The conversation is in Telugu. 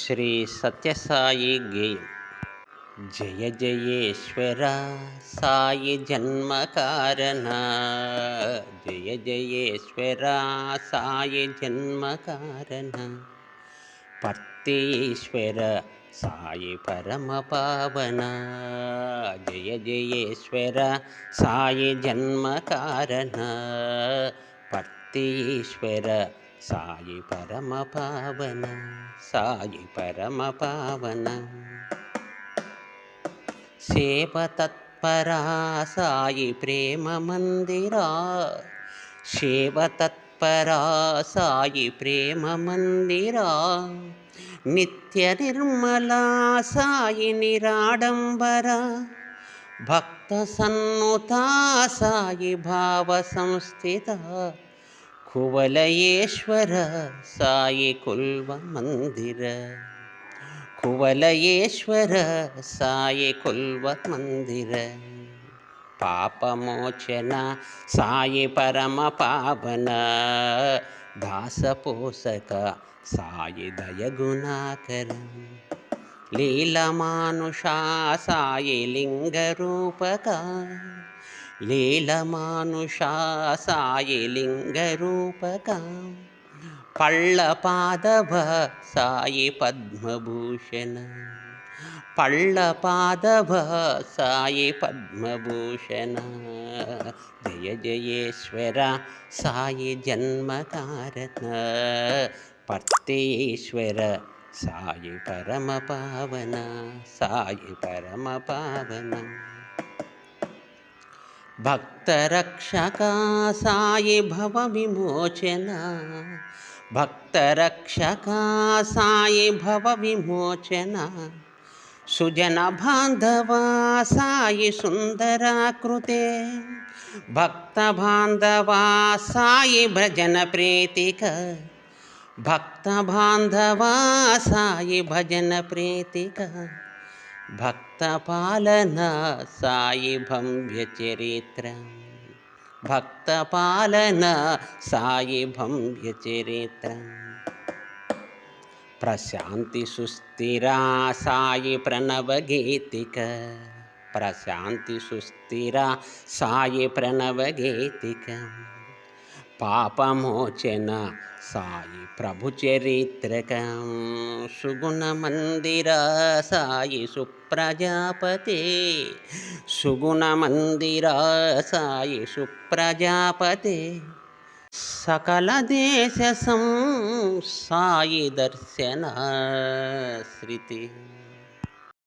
శ్రీ సత్యసాయి గేయం. జయ జయేశ్వర సాయి జన్మకారణ, జయ జయేశ్వర సాయి జన్మకారణ, పర్తీశ్వర సాయి పరమ పావన, జయ జయేశ్వర సాయి జన్మకారణ, పర్తీశ్వర సాయి పరమ పావన, సాయి పరమ పావన. సేవ తత్పరా సాయి ప్రేమ మందిరా, సేవ తత్పరా సాయి ప్రేమ మందిరా, నిత్య నిర్మలా సాయి నిరాడంబర, భక్త సన్నుతా సాయి భావ సంస్థిత, కువలయేశ్వర సాయి కుల్వ మందిర, కువలయేశ్వర సాయి కుల్వ మందిర, పాపమోచన సాయి పరమ పావన, దాసపోషక సాయి దయగుణాకర, లీలమానుషా సాయి లింగ రూపక, లీలమానుషా సాయి లింగ రూపక, పళ్ళ పాదవ సాయి పద్మభూషణ, పళ్ళ పాదవ సాయి పద్మభూషణ, జయ జయేశ్వర సాయి జన్మకారణ, పర్తీశ్వర సాయి పరమ పావన, సాయి పరమ పావన. భక్తరక్షక సాయి భవ విమోచన, భక్తరక్షక సాయి భవ విమోచన, సుజన బాంధవ సాయి సుందరాకృతే, భక్త బాంధవ సాయి భజన ప్రీతిక, భక్త బాంధవ సాయి భజన ప్రీతిక, భక్త పాలన సాయి భవ్య చరిత్ర, భక్త పాలన సాయి భవ్య చరిత్ర, ప్రశాంతి సుస్థిరా సాయి ప్రణవ గీతిక, ప్రశాంతి సుస్థిరా సాయి ప్రణవ గీతిక, పాపమోచన సాయి ప్రభు చరిత్రక, సుగుణ మందిర సాయి సుప్రజాపతే, సుగుణ మందిర సాయి సుప్రజాపతే, సకల దేశ సాయి దర్శన శృతి.